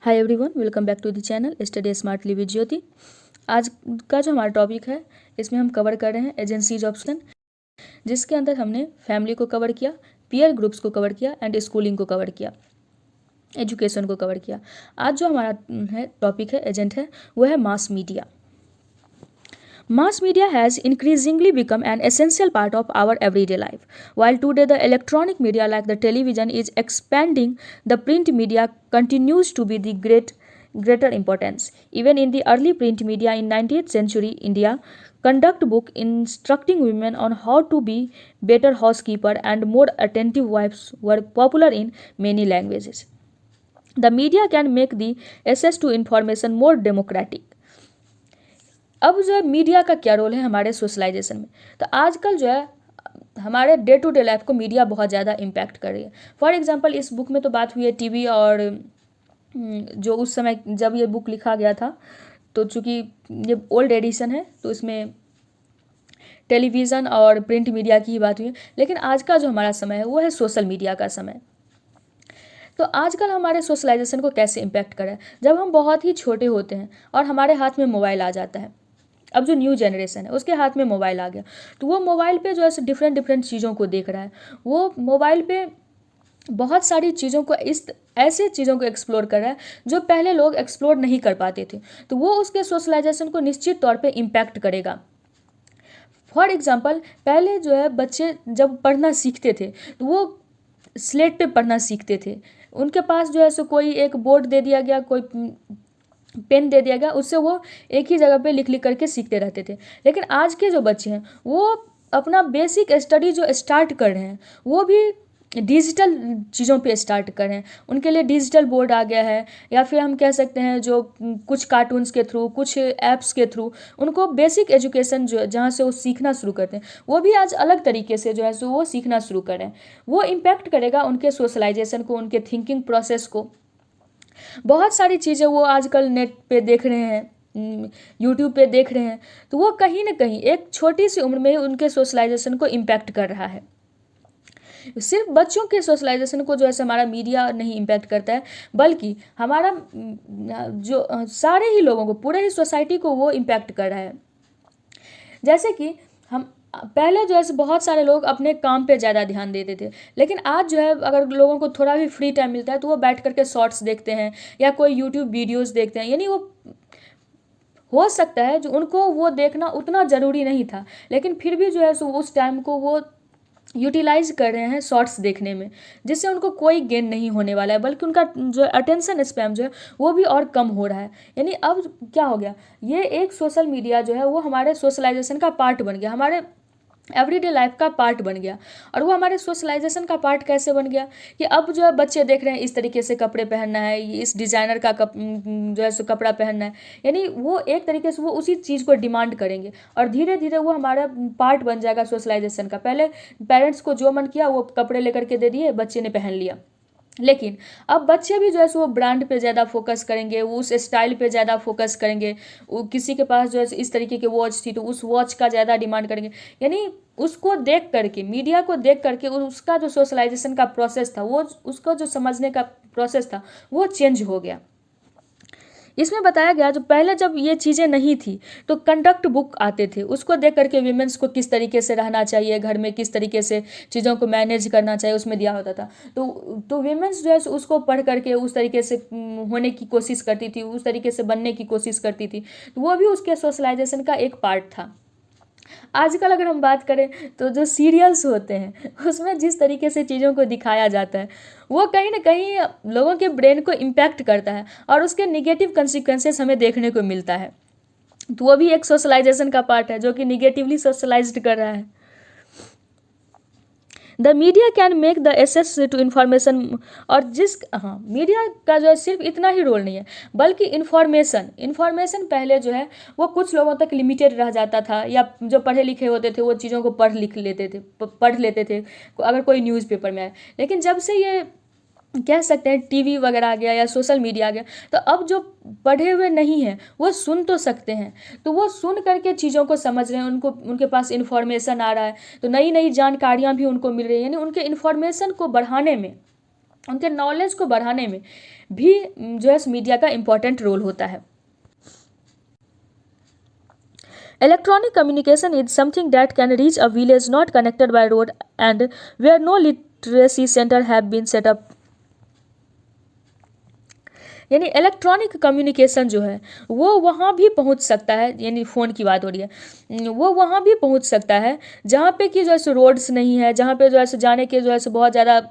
Hi everyone, welcome back to the channel study smartly with Jyoti. आज का जो हमारा टॉपिक है इसमें हम कवर कर रहे हैं एजेंसीज ऑप्शन, जिसके अंदर हमने फैमिली को कवर किया, पीयर ग्रुप्स को कवर किया एंड स्कूलिंग को कवर किया, एजुकेशन को कवर किया। आज जो हमारा है टॉपिक है एजेंट है वो है mass media. Mass media has increasingly become an essential part of our everyday life. While today the electronic media like the television is expanding, the print media continues to be the greater importance. Even in the early print media in 19th century India, conduct book instructing women on how to be better housekeeper and more attentive wives were popular in many languages. The media can make the access to information more democratic. अब जो है media का क्या role है हमारे socialisation में, तो आजकल जो है हमारे डे टू डे लाइफ को मीडिया बहुत ज़्यादा इम्पैक्ट कर रही है। फॉर एग्जांपल इस बुक में तो बात हुई है टीवी और जो उस समय जब ये बुक लिखा गया था, तो चूँकि ये ओल्ड एडिशन है तो इसमें टेलीविज़न और प्रिंट मीडिया की ही बात हुई है। लेकिन आज का जो हमारा समय है वो है सोशल मीडिया का समय। तो आजकल हमारे सोशलाइजेशन को कैसे इम्पैक्ट कर रहा है, जब हम बहुत ही छोटे होते हैं और हमारे हाथ में मोबाइल आ जाता है। अब जो न्यू जनरेशन है उसके हाथ में मोबाइल आ गया, तो वो मोबाइल पे जो है डिफरेंट चीज़ों को देख रहा है। वो मोबाइल पे बहुत सारी चीज़ों को ऐसे चीज़ों को एक्सप्लोर कर रहा है जो पहले लोग एक्सप्लोर नहीं कर पाते थे, तो वो उसके सोशलाइजेशन को निश्चित तौर पे इम्पैक्ट करेगा। फॉर एग्जांपल पहले जो है बच्चे जब पढ़ना सीखते थे तो वो स्लेट पे पढ़ना सीखते थे। उनके पास जो है सो कोई एक बोर्ड दे दिया गया, कोई पेन दे दिया गया, उससे वो एक ही जगह पे लिख लिख करके सीखते रहते थे। लेकिन आज के जो बच्चे हैं वो अपना बेसिक स्टडी जो स्टार्ट कर रहे हैं वो भी डिजिटल चीज़ों पे स्टार्ट कर रहे हैं। उनके लिए डिजिटल बोर्ड आ गया है, या फिर हम कह सकते हैं जो कुछ कार्टून्स के थ्रू, कुछ ऐप्स के थ्रू उनको बेसिक एजुकेशन जो है जहाँ से वो सीखना शुरू करते हैं वो भी आज अलग तरीके से जो है सो वो सीखना शुरू करें। वो इम्पैक्ट करेगा उनके सोशलाइजेशन को, उनके थिंकिंग प्रोसेस को। बहुत सारी चीज़ें वो आजकल नेट पे देख रहे हैं, यूट्यूब पे देख रहे हैं, तो वो कहीं ना कहीं एक छोटी सी उम्र में ही उनके सोशलाइजेशन को इम्पैक्ट कर रहा है। सिर्फ बच्चों के सोशलाइजेशन को जो है हमारा मीडिया नहीं इम्पैक्ट करता है, बल्कि हमारा जो सारे ही लोगों को, पूरे ही सोसाइटी को वो इम्पैक्ट कर रहा है। जैसे कि हम पहले जो है बहुत सारे लोग अपने काम पे ज़्यादा ध्यान देते थे, लेकिन आज जो है अगर लोगों को थोड़ा भी फ्री टाइम मिलता है तो वो बैठ करके शॉर्ट्स देखते हैं या कोई यूट्यूब वीडियोस देखते हैं। यानी वो हो सकता है जो उनको वो देखना उतना ज़रूरी नहीं था, लेकिन फिर भी जो है सो उस टाइम को वो यूटिलाइज कर रहे हैं शॉर्ट्स देखने में, जिससे उनको कोई गेन नहीं होने वाला है, बल्कि उनका जो अटेंशन स्पैम जो है वो भी और कम हो रहा है। यानी अब क्या हो गया, ये एक सोशल मीडिया जो है वो हमारे सोशलाइजेशन का पार्ट बन गया, हमारे एवरीडे लाइफ का पार्ट बन गया। और वो हमारे सोशलाइजेशन का पार्ट कैसे बन गया कि अब जो है बच्चे देख रहे हैं इस तरीके से कपड़े पहनना है, इस डिज़ाइनर का जो है सो कपड़ा पहनना है। यानी वो एक तरीके से वो उसी चीज़ को डिमांड करेंगे और धीरे धीरे वो हमारा पार्ट बन जाएगा सोशलाइजेशन का। पहले पेरेंट्स को जो मन किया वो कपड़े लेकर के दे दिए, बच्चे ने पहन लिया। लेकिन अब बच्चे भी जो है सो वो ब्रांड पे ज़्यादा फोकस करेंगे, वो उस स्टाइल पे ज़्यादा फोकस करेंगे। वो किसी के पास जो है इस तरीके की वॉच थी तो उस वॉच का ज़्यादा डिमांड करेंगे। यानी उसको देख करके, मीडिया को देख करके उसका जो सोशलाइजेशन का प्रोसेस था, वो उसको जो समझने का प्रोसेस था वो चेंज हो गया। इसमें बताया गया जो पहले जब ये चीज़ें नहीं थी तो कंडक्ट बुक आते थे, उसको देख करके वीमेंस को किस तरीके से रहना चाहिए, घर में किस तरीके से चीज़ों को मैनेज करना चाहिए उसमें दिया होता था। तो वीमेंस जो है उसको पढ़ करके उस तरीके से होने की कोशिश करती थी, उस तरीके से बनने की कोशिश करती थी, तो वो भी उसके सोशलाइजेशन का एक पार्ट था। आजकल अगर हम बात करें तो जो सीरियल्स होते हैं उसमें जिस तरीके से चीज़ों को दिखाया जाता है वो कहीं ना कहीं लोगों के ब्रेन को इम्पैक्ट करता है और उसके निगेटिव कंसिक्वेंसेस हमें देखने को मिलता है। तो वो भी एक सोशलाइजेशन का पार्ट है जो कि निगेटिवली सोशलाइज्ड कर रहा है। The media can make the access to information, और मीडिया का जो है सिर्फ इतना ही रोल नहीं है, बल्कि इन्फॉर्मेशन पहले जो है वो कुछ लोगों तक लिमिटेड रह जाता था, या जो पढ़े लिखे होते थे वो चीज़ों को पढ़ लेते थे अगर कोई न्यूज़पेपर में आए। लेकिन जब से ये कह सकते हैं टीवी वगैरह आ गया या सोशल मीडिया आ गया, तो अब जो पढ़े हुए नहीं हैं वो सुन तो सकते हैं, तो वो सुन करके चीज़ों को समझ रहे हैं, उनके पास इन्फॉर्मेशन आ रहा है, तो नई नई जानकारियाँ भी उनको मिल रही हैं। यानी उनके इन्फॉर्मेशन को बढ़ाने में उनके नॉलेज को बढ़ाने में भी जो है मीडिया का इम्पोर्टेंट रोल होता है। Electronic communication is something that can reach a village not connected by road and where no literacy center have been set up। यानी इलेक्ट्रॉनिक कम्युनिकेशन जो है वो वहाँ भी पहुँच सकता है, यानी फ़ोन की बात हो रही है, वो वहाँ भी पहुँच सकता है जहाँ पे कि जो है रोड्स नहीं है, जहाँ पे जो है जाने के जो है बहुत ज़्यादा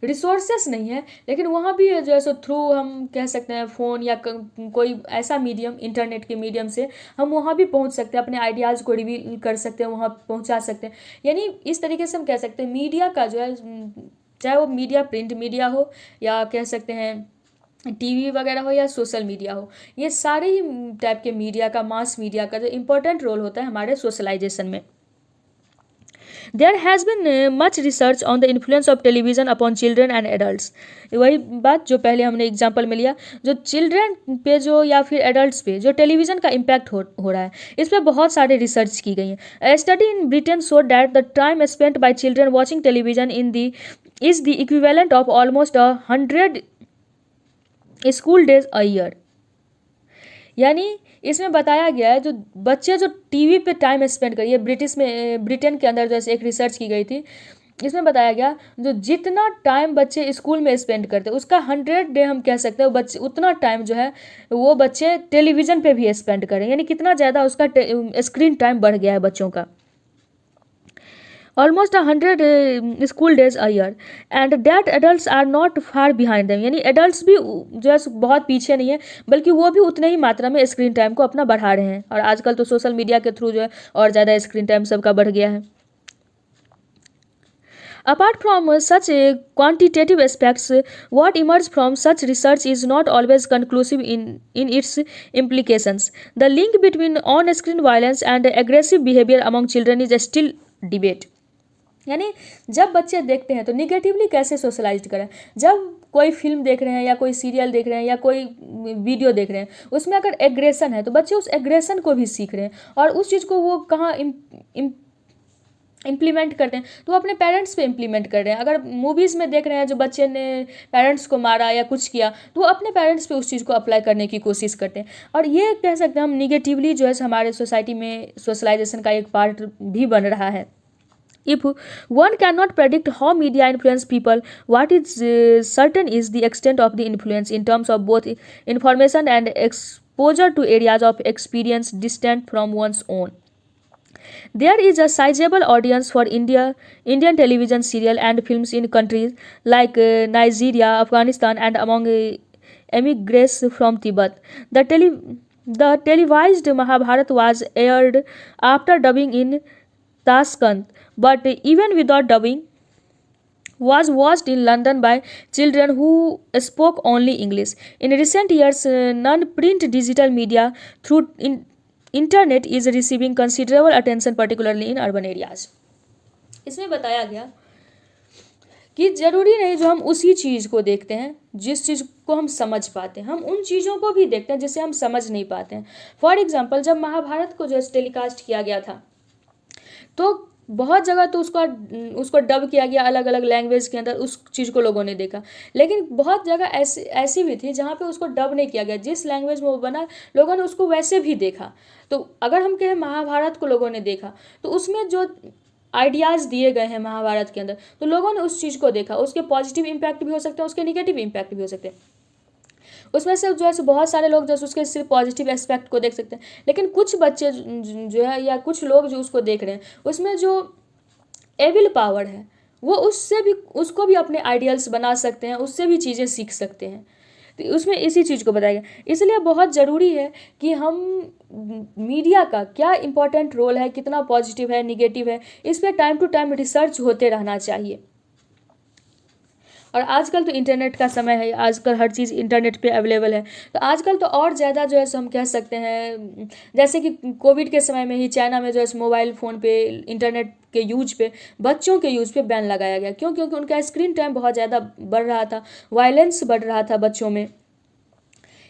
रिसोर्सेस नहीं है, लेकिन वहाँ भी जो है सो थ्रू हम कह सकते हैं फ़ोन या कोई ऐसा मीडियम, इंटरनेट के मीडियम से हम वहाँ भी पहुँच सकते हैं, अपने आइडियाज़ को रिवील कर सकते हैं, वहाँ पहुँचा सकते हैं। यानी इस तरीके से हम कह सकते हैं मीडिया का जो है, चाहे वो मीडिया प्रिंट मीडिया हो या कह सकते हैं टीवी वगैरह हो या सोशल मीडिया हो, ये सारे ही टाइप के मीडिया का, मास मीडिया का जो इम्पोर्टेंट रोल होता है हमारे सोशलाइजेशन में। There has been much research on the influence of television upon children and adults। वही बात जो पहले हमने एग्जांपल में लिया, जो चिल्ड्रन पे जो या फिर एडल्ट्स पे जो टेलीविज़न का इम्पैक्ट हो रहा है, इस पर बहुत सारे रिसर्च की गई हैं। Study in Britain showed that the time spent bye children watching television is the equivalent of almost 100 school days a year. यानी इसमें बताया गया है जो बच्चे जो टीवी पे टाइम स्पेंड करिए, ब्रिटेन के अंदर जैसे एक रिसर्च की गई थी, इसमें बताया गया जो जितना टाइम बच्चे स्कूल में स्पेंड करते हैं उसका 100 डे हम कह सकते हैं बच्चे उतना टाइम जो है वो बच्चे टेलीविज़न पे भी स्पेंड करें, यानी कितना ज़्यादा उसका स्क्रीन टाइम बढ़ गया है बच्चों का। Almost 100 school days a year and that adults are not far behind them। यानी adults भी जो है बहुत पीछे नहीं है, बल्कि वो भी उतने ही मात्रा में स्क्रीन टाइम को अपना बढ़ा रहे हैं। और आजकल तो सोशल मीडिया के थ्रू जो है और ज़्यादा स्क्रीन टाइम सबका बढ़ गया है। Apart from such quantitative aspects, what emerges from such research is not always conclusive in its implications। The link between on-screen violence and aggressive behavior among children is still debate। यानी जब बच्चे देखते हैं तो निगेटिवली कैसे socialise करें, जब कोई फिल्म देख रहे हैं या कोई सीरियल देख रहे हैं या कोई वीडियो देख रहे हैं उसमें अगर एग्रेशन है तो बच्चे उस एग्रेशन को भी सीख रहे हैं और उस चीज़ को वो कहाँ इम्प्लीमेंट करते हैं तो वो अपने पेरेंट्स पे इम्प्लीमेंट कर रहे हैं। अगर मूवीज़ में देख रहे हैं जो बच्चे ने पेरेंट्स को मारा या कुछ किया तो वो अपने पेरेंट्स पे उस चीज़ को अप्लाई करने की कोशिश करते हैं, और ये कह सकते हैं हम निगेटिवली जो है हमारे सोसाइटी में सोशलाइजेशन का एक पार्ट भी बन रहा है। If one cannot predict how media influence people, what is certain is the extent of the influence in terms of both information and exposure to areas of experience distant from one's own। There is a sizable audience for Indian television serial and films in countries like Nigeria, Afghanistan, and among emigrants from Tibet। The televised Mahabharata was aired after dubbing in Tashkent, but even without dubbing was watched in London by children who spoke only English। In recent years, non-print digital media through internet is receiving considerable attention, particularly in urban areas। इसमें बताया गया कि ज़रूरी नहीं जो हम उसी चीज़ को देखते हैं जिस चीज़ को हम समझ पाते हैं, हम उन चीज़ों को भी देखते हैं जिसे हम समझ नहीं पाते हैं। फॉर एग्जाम्पल जब महाभारत को जो टेलीकास्ट किया गया था तो बहुत जगह तो उसको डब किया गया अलग अलग लैंग्वेज के अंदर, उस चीज़ को लोगों ने देखा, लेकिन बहुत जगह ऐसी भी थी जहाँ पे उसको डब नहीं किया गया, जिस लैंग्वेज में वो बना लोगों ने उसको वैसे भी देखा। तो अगर हम कहें महाभारत को लोगों ने देखा तो उसमें जो आइडियाज़ दिए गए हैं महाभारत के अंदर तो लोगों ने उस चीज़ को देखा, उसके पॉजिटिव इम्पैक्ट भी हो सकते हैं, उसके निगेटिव इम्पैक्ट भी हो सकते हैं। उसमें से जो है बहुत सारे लोग जो उसके सिर्फ पॉजिटिव एस्पेक्ट को देख सकते हैं, लेकिन कुछ बच्चे जो है या कुछ लोग जो उसको देख रहे हैं उसमें जो एविल पावर है वो उसको भी अपने आइडियल्स बना सकते हैं, उससे भी चीज़ें सीख सकते हैं। तो उसमें इसी चीज़ को बताया गया। इसलिए बहुत ज़रूरी है कि हम मीडिया का क्या इम्पोर्टेंट रोल है, कितना पॉजिटिव है, निगेटिव है, इस पर टाइम टू टाइम रिसर्च होते रहना चाहिए। और आजकल तो इंटरनेट का समय है, आजकल हर चीज़ इंटरनेट पे अवेलेबल है, तो आजकल तो और ज़्यादा जो है सो हम कह सकते हैं जैसे कि कोविड के समय में ही चाइना में जो है मोबाइल फ़ोन पे इंटरनेट के यूज पे बच्चों के यूज पे बैन लगाया गया। क्यों? क्योंकि उनका स्क्रीन टाइम बहुत ज़्यादा बढ़ रहा था, वायलेंस बढ़ रहा था बच्चों में,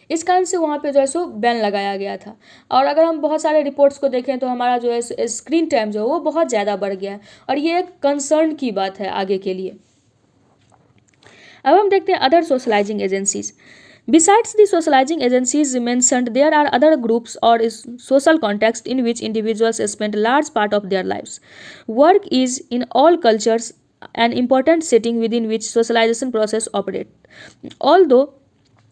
इस कारण से वहाँ पे जो है सो बैन लगाया गया था। और अगर हम बहुत सारे रिपोर्ट्स को देखें तो हमारा जो है स्क्रीन टाइम जो है वो बहुत ज़्यादा बढ़ गया है, और ये एक कंसर्न की बात है आगे के लिए। अब हम देखते हैं other socialising agencies. Besides the socializing agencies mentioned, there are other groups or social contexts in which individuals spend large part of their lives. Work is in all cultures an important setting within which socialization process operate. Although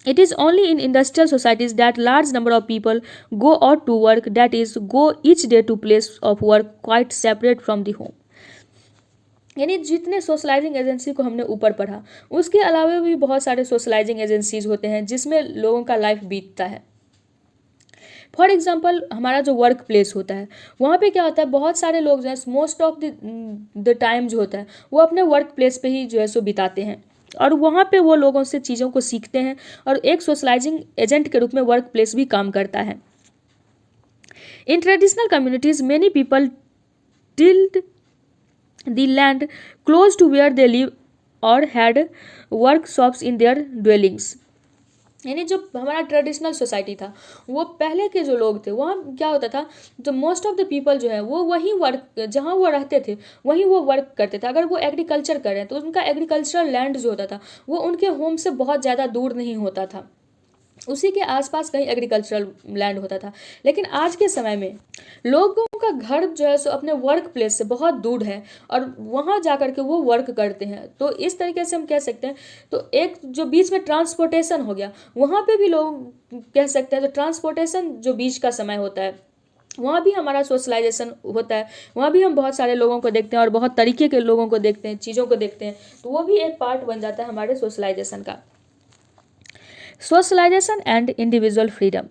it is only in industrial societies that large number of people go out to work, that is, go each day to place of work quite separate from the home. यानी जितने socialising agency को हमने ऊपर पढ़ा, उसके अलावा भी बहुत सारे सोशलाइजिंग एजेंसीज होते हैं जिसमें लोगों का लाइफ बीतता है। फॉर एग्जांपल हमारा जो वर्क प्लेस होता है, वहाँ पे क्या होता है, बहुत सारे लोग जो है मोस्ट ऑफ द टाइम जो होता है वो अपने वर्क प्लेस पे ही जो है सो बिताते हैं, और वहाँ पे वो लोगों से चीज़ों को सीखते हैं, और एक सोशलाइजिंग एजेंट के रूप में वर्क प्लेस भी काम करता है। In traditional communities many people tilde the land close to where they live or had workshops in their dwellings. यानी जो हमारा ट्रेडिशनल सोसाइटी था, वो पहले के जो लोग थे, वहाँ क्या होता था, जो मोस्ट ऑफ द पीपल जो है वो वहीं वर्क, जहाँ वो रहते थे वहीं वो वर्क करते थे। अगर वो एग्रीकल्चर कर रहे हैं तो उनका एग्रीकल्चरल लैंड जो होता था वो उनके होम से बहुत ज़्यादा दूर नहीं होता था, उसी के आसपास कहीं एग्रीकल्चरल लैंड होता था। लेकिन आज के समय में लोगों का घर जो है सो अपने वर्क प्लेस से बहुत दूर है, और वहाँ जा कर के वो वर्क करते हैं। तो इस तरीके से हम कह सकते हैं, तो एक जो बीच में ट्रांसपोर्टेशन हो गया, वहाँ पे भी लोग कह सकते हैं, तो ट्रांसपोर्टेशन जो बीच का समय होता है वहाँ भी हमारा सोशलाइजेशन होता है, वहाँ भी हम बहुत सारे लोगों को देखते हैं और बहुत तरीके के लोगों को देखते हैं, चीज़ों को देखते हैं, तो वो भी एक पार्ट बन जाता है हमारे सोशलाइजेशन का। Socialization and individual freedom.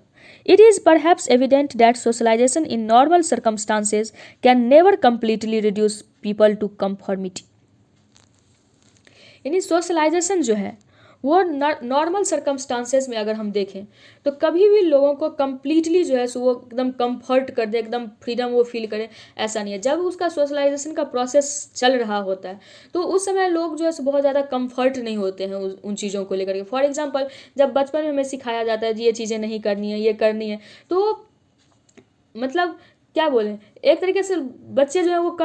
It is perhaps evident that socialization in normal circumstances can never completely reduce people to conformity. यानी सोशलाइजेशन जो है वो नॉर्मल सर्कमस्टांसेस में अगर हम देखें तो कभी भी लोगों को कम्प्लीटली जो है सो वो एकदम कंफर्ट कर दे, एकदम फ्रीडम वो फील करे, ऐसा नहीं है। जब उसका सोशलाइजेशन का प्रोसेस चल रहा होता है तो उस समय लोग जो है सो बहुत ज़्यादा कंफर्ट नहीं होते हैं उन चीज़ों को लेकर के। फॉर एग्जांपल जब बचपन में हमें सिखाया जाता है जी ये चीज़ें नहीं करनी है, ये करनी है, तो मतलब क्या बोलें, एक तरीके से बच्चे जो है वो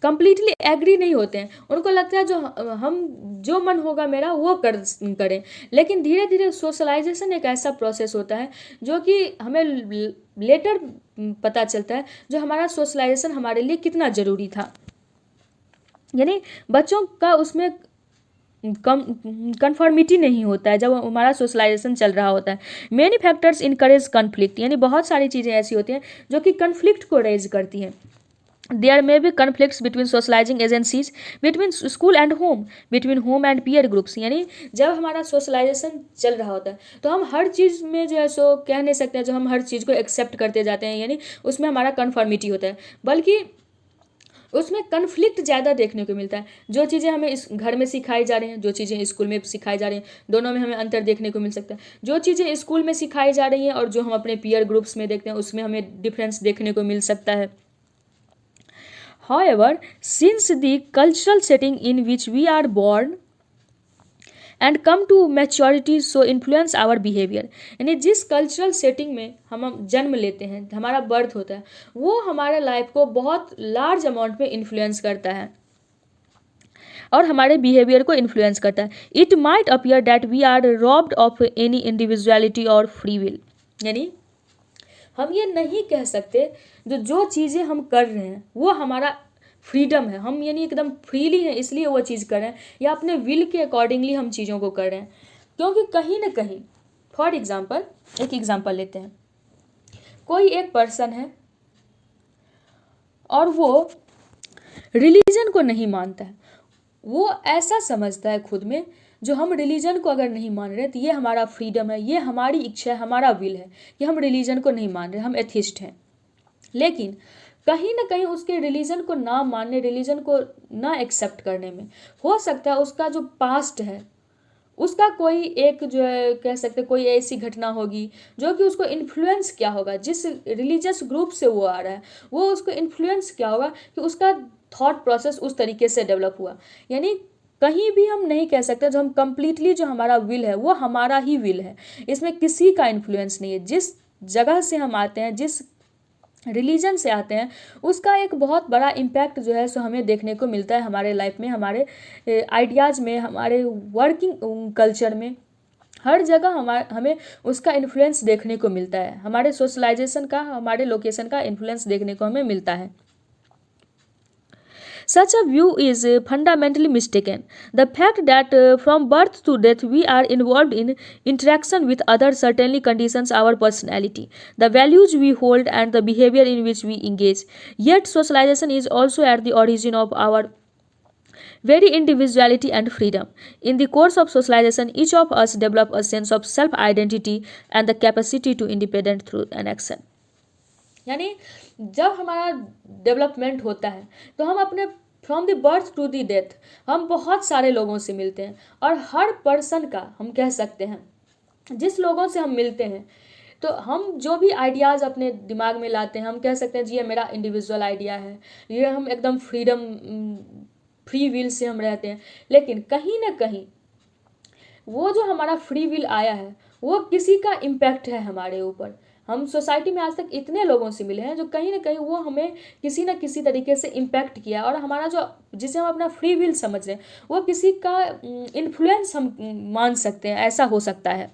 कंप्लीटली एग्री नहीं होते हैं, उनको लगता है जो मन होगा मेरा वो करें। लेकिन धीरे धीरे सोशलाइजेशन एक ऐसा प्रोसेस होता है जो कि हमें लेटर पता चलता है जो हमारा सोशलाइजेशन हमारे लिए कितना ज़रूरी था। यानी बच्चों का उसमें कन्फर्मिटी नहीं होता है जब हमारा सोशलाइजेशन चल रहा होता है। मेनी फैक्टर्स इनकरेज कन्फ्लिक्ट, यानी बहुत सारी चीज़ें ऐसी होती हैं जो कि कन्फ्लिक्ट को रेज करती हैं। There may be conflicts between socializing agencies, between school and home, between home and peer groups. यानी जब हमारा सोशलाइजेशन चल रहा होता है तो हम हर चीज़ में जो है सो कह नहीं सकते हैं जो हम हर चीज़ को एक्सेप्ट करते जाते हैं, यानी उसमें हमारा कन्फर्मिटी होता है, बल्कि उसमें कन्फ्लिक्ट ज़्यादा देखने को मिलता है। जो चीज़ें हमें इस घर में सिखाई जा रही हैं, जो चीज़ें स्कूल में सिखाई जा रही हैं, दोनों में हमें अंतर देखने को मिल सकता है। जो चीज़ें स्कूल में सिखाई जा रही हैं और जो हम अपने पीयर ग्रुप्स में देखते हैं उसमें हमें डिफरेंस देखने को मिल सकता है। However, since the cultural setting in which we are born and come to maturity so influence our behavior, यानी जिस कल्चरल सेटिंग में हम जन्म लेते हैं, हमारा बर्थ होता है, वो हमारे लाइफ को बहुत लार्ज अमाउंट में इन्फ्लुएंस करता है और हमारे बिहेवियर को इन्फ्लुएंस करता है। It might appear that we are robbed of any individuality और फ्री विल, यानी हम ये नहीं कह सकते जो चीज़ें हम कर रहे हैं वो हमारा फ्रीडम है, हम यानी एकदम फ्रीली हैं इसलिए वो चीज़ कर रहे हैं, या अपने विल के अकॉर्डिंगली हम चीज़ों को कर रहे हैं। क्योंकि कहीं ना कहीं, फॉर एग्जांपल एक एग्जांपल लेते हैं, कोई एक पर्सन है और वो रिलीजन को नहीं मानता है, वो ऐसा समझता है खुद में जो हम रिलीजन को अगर नहीं मान रहे तो ये हमारा फ्रीडम है, ये हमारी इच्छा है, हमारा विल है कि हम रिलीजन को नहीं मान रहे, हम एथिस्ट हैं। लेकिन कहीं ना कहीं उसके रिलीजन को ना मानने, रिलीजन को ना एक्सेप्ट करने में हो सकता है उसका जो पास्ट है उसका कोई एक जो है कह सकते कोई ऐसी घटना होगी जो कि उसको इन्फ्लुएंस किया होगा, जिस रिलीजियस ग्रुप से वो आ रहा है वो उसको इन्फ्लुएंस किया होगा कि उसका थॉट प्रोसेस उस तरीके से डेवलप हुआ। यानी कहीं भी हम नहीं कह सकते जो हम कंप्लीटली जो हमारा विल है वो हमारा ही विल है, इसमें किसी का इन्फ्लुएंस नहीं है। जिस जगह से हम आते हैं, जिस रिलीजन से आते हैं, उसका एक बहुत बड़ा इम्पैक्ट जो है सो हमें देखने को मिलता है हमारे लाइफ में, हमारे आइडियाज़ में, हमारे वर्किंग कल्चर में, हर जगह हमें उसका इन्फ्लुएंस देखने को मिलता है, हमारे सोशलाइजेशन का, हमारे लोकेशन का इन्फ्लुएंस देखने को हमें मिलता है। Such a view is fundamentally mistaken. The fact that from birth to death we are involved in interaction with others certainly conditions our personality, the values we hold, and the behavior in which we engage. Yet, socialization is also at the origin of our very individuality and freedom. In the course of socialization, each of us develop a sense of self-identity and the capacity to independent through an action. यानी जब हमारा development होता है तो हम अपने from the birth to the death हम बहुत सारे लोगों से मिलते हैं, और हर पर्सन का हम कह सकते हैं, जिस लोगों से हम मिलते हैं तो हम जो भी आइडियाज़ अपने दिमाग में लाते हैं, हम कह सकते हैं जी ये मेरा इंडिविजुअल आइडिया है, ये हम एकदम फ्री विल से हम रहते हैं। लेकिन कहीं ना कहीं वो जो हमारा फ्री विल आया है वो किसी का इम्पैक्ट है हमारे ऊपर। हम सोसाइटी में आज तक इतने लोगों से मिले हैं जो कहीं ना कहीं वो हमें किसी न किसी तरीके से इम्पैक्ट किया, और हमारा जो जिसे हम अपना फ्री विल समझ रहे हैं वो किसी का इन्फ्लुएंस हम मान सकते हैं, ऐसा हो सकता है।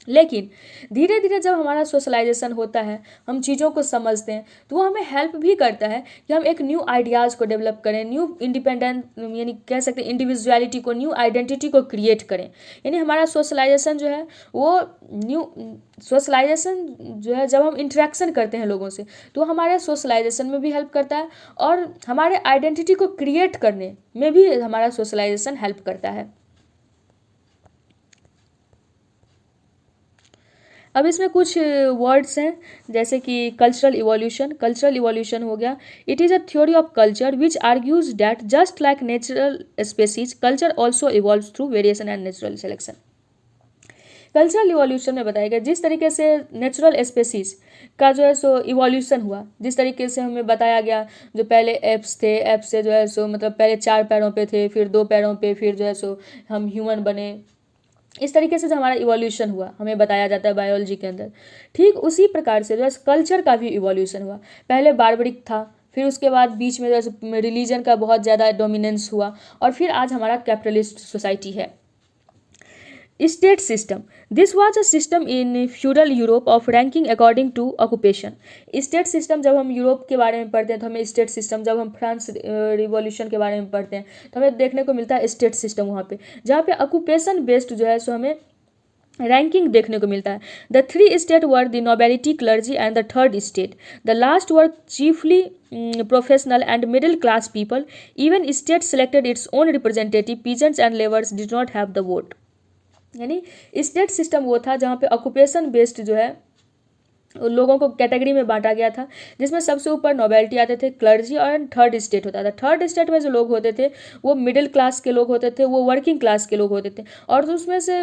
लेकिन धीरे धीरे जब हमारा सोशलाइजेशन होता है, हम चीज़ों को समझते हैं, तो वो हमें हेल्प भी करता है कि हम एक न्यू आइडियाज़ को डेवलप करें, न्यू इंडिपेंडेंट यानी कह सकते हैं इंडिविजुअलिटी को, न्यू आइडेंटिटी को क्रिएट करें। यानी हमारा सोशलाइजेशन जो है वो सोशलाइजेशन जो है जब हम इंटरेक्शन करते हैं लोगों से तो हमारे सोशलाइजेशन में भी हेल्प करता है, और हमारे आइडेंटिटी को क्रिएट करने में भी हमारा सोशलाइजेशन हेल्प करता है। अब इसमें कुछ वर्ड्स हैं जैसे कि कल्चरल इवोल्यूशन। कल्चरल इवोल्यूशन हो गया, it is a theory of culture which argues that just like natural species culture also evolves through variation and natural selection. Cultural evolution में बताया गया जिस तरीके से नेचुरल स्पेसीज का जो है सो इवोल्यूशन हुआ, जिस तरीके से हमें बताया गया, जो पहले एप्स थे, एप्स से जो है सो मतलब पहले 4 पैरों पे थे, फिर 2 पैरों पे, फिर जो है सो हम ह्यूमन बने, इस तरीके से जो हमारा इवोल्यूशन हुआ हमें बताया जाता है बायोलॉजी के अंदर। ठीक उसी प्रकार से जो है कल्चर का भी इवोल्यूशन हुआ। पहले बारबरिक था, फिर उसके बाद बीच में जो है रिलीजन का बहुत ज़्यादा डोमिनेंस हुआ, और फिर आज हमारा कैपिटलिस्ट सोसाइटी है। State system, this was a system in feudal Europe of ranking according to occupation. State system जब हम यूरोप के बारे में पढ़ते हैं तो हमें स्टेट सिस्टम, जब हम फ्रांस रिवॉल्यूशन के बारे में पढ़ते हैं तो हमें देखने को मिलता है स्टेट सिस्टम वहाँ पे, जहाँ पे ऑक्यूपेशन बेस्ड जो है सो हमें रैंकिंग देखने को मिलता है। The 3 state were the nobility, clergy and the third state. The last were chiefly professional and middle class people. Even state selected its own representative, peasants and labours did not have the vote. यानी state system वो था जहाँ पे occupation based जो है लोगों को category में बांटा गया था, जिसमें सबसे ऊपर नोबेलिटी आते थे, क्लर्जी, और थर्ड स्टेट होता था। थर्ड स्टेट में जो लोग होते थे वो मिडिल क्लास के लोग होते थे, वो वर्किंग क्लास के लोग होते थे, और उसमें से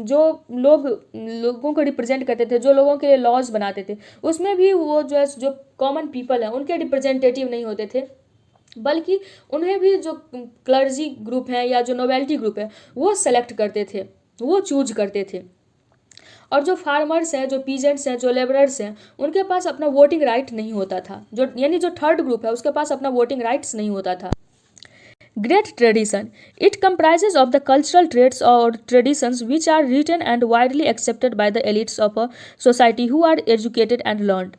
जो लोगों को रिप्रेजेंट करते थे, जो लोगों के लिए लॉज बनाते थे, उसमें भी वो जो है जो कॉमन पीपल हैं उनके रिप्रेजेंटेटिव नहीं होते थे, बल्कि उन्हें भी जो क्लर्जी ग्रुप है या जो नोबेलिटी ग्रुप है वो सेलेक्ट करते थे, वो चूज करते थे। और जो फार्मर्स हैं, जो पीजेंट्स हैं, जो लेबरर्स हैं, उनके पास अपना वोटिंग राइट नहीं होता था। जो यानी जो थर्ड ग्रुप है उसके पास अपना वोटिंग राइट्स नहीं होता था। Great tradition, it comprises of the cultural trades और traditions which are written and widely accepted by the elites of a society who are educated and learned.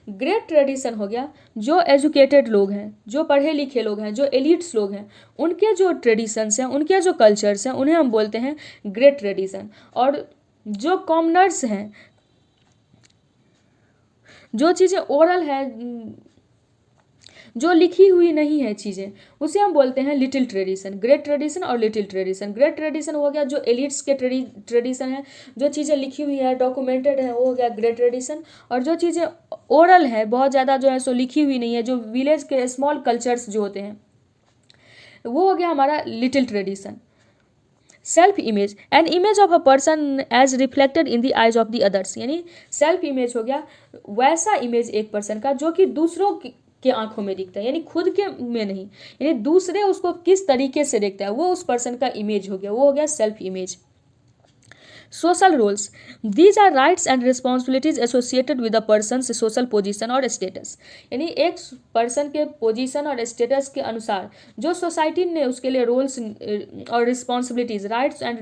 Great tradition हो गया, जो एजुकेटेड लोग हैं, जो पढ़े लिखे लोग हैं, जो एलिट्स लोग हैं, उनके जो ट्रेडिशंस हैं, उनके जो कल्चर्स हैं, उन्हें हम बोलते हैं ग्रेट ट्रेडिशन। और जो कॉमनर्स हैं, जो चीज़ें ओरल है, जो लिखी हुई नहीं है चीज़ें, उसे हम बोलते हैं लिटिल ट्रेडिशन। ग्रेट ट्रेडिशन और लिटिल ट्रेडिशन। ग्रेट ट्रेडिशन हो गया जो एलिट्स के ट्रेडिशन है, जो चीज़ें लिखी हुई है, डॉक्यूमेंटेड है, वो हो गया ग्रेट ट्रेडिशन। और जो चीज़ें ओरल है, बहुत ज़्यादा जो है सो लिखी हुई नहीं है, जो विलेज के स्मॉल कल्चर्स जो होते हैं, वो हो गया हमारा little tradition. Self image, an image of a person as reflected in the eyes of the others. यानी सेल्फ इमेज हो गया वैसा इमेज एक पर्सन का जो कि दूसरों के आंखों में दिखता है, यानी खुद के में नहीं, यानी दूसरे उसको किस तरीके से देखता है, वो उस पर्सन का इमेज हो गया, वो हो गया self image. Social roles, these are rights and responsibilities associated with a person social position और स्टेटस। यानी एक पर्सन के पोजीशन और स्टेटस के अनुसार जो सोसाइटी ने उसके लिए रोल्स और रिस्पॉन्सिबिलिटीज, राइट्स एंड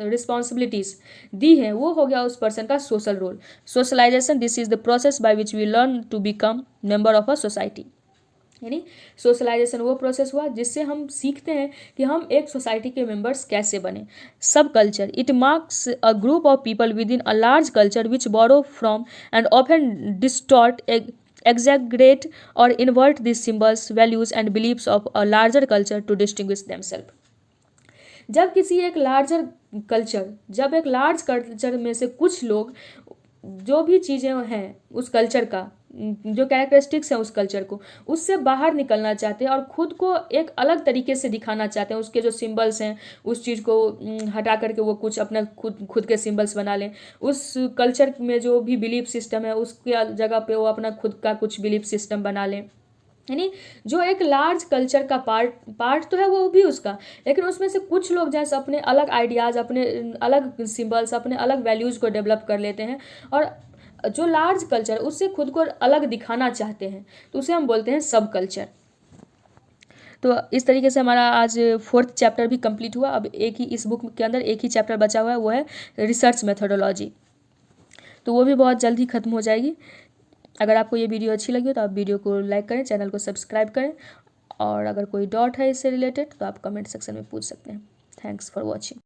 रिस्पॉन्सिबिलिटीज दी हैं, वो हो गया उस पर्सन का social role. Socialisation, this is the process by which we learn to become member of a society. यानी सोशलाइजेशन वो प्रोसेस हुआ जिससे हम सीखते हैं कि हम एक सोसाइटी के मेंबर्स कैसे बने। सब culture, it marks a group of people within a large culture which borrow from and often distort, exaggerate or invert these symbols, values and beliefs of a larger culture to distinguish themselves। जब एक large culture में से कुछ लोग जो भी चीज़ें हैं उस कल्चर का, जो कैरेक्टरिस्टिक्स हैं उस कल्चर को, उससे बाहर निकलना चाहते हैं और ख़ुद को एक अलग तरीके से दिखाना चाहते हैं, उसके जो सिंबल्स हैं उस चीज़ को हटा करके वो कुछ अपना खुद के सिंबल्स बना लें। उस कल्चर में जो भी बिलीफ सिस्टम है उसके जगह पे वो अपना खुद का कुछ बिलीफ सिस्टम बना लें। यानी जो एक लार्ज कल्चर का पार्ट तो है वो भी उसका, लेकिन उसमें से कुछ लोग जैसे अपने अलग आइडियाज़, अपने अलग सिंबल्स, अपने अलग वैल्यूज़ को डेवलप कर लेते हैं और जो लार्ज कल्चर उससे खुद को अलग दिखाना चाहते हैं, तो उसे हम बोलते हैं सब कल्चर। तो इस तरीके से हमारा आज 4th चैप्टर भी कंप्लीट हुआ। अब इस बुक के अंदर एक ही चैप्टर बचा हुआ है, वो है रिसर्च मेथोडोलॉजी, तो वो भी बहुत जल्द ही खत्म हो जाएगी। अगर आपको ये वीडियो अच्छी लगी हो तो आप वीडियो को लाइक करें, चैनल को सब्सक्राइब करें, और अगर कोई डाउट है इससे रिलेटेड तो आप कमेंट सेक्शन में पूछ सकते हैं। Thanks for watching.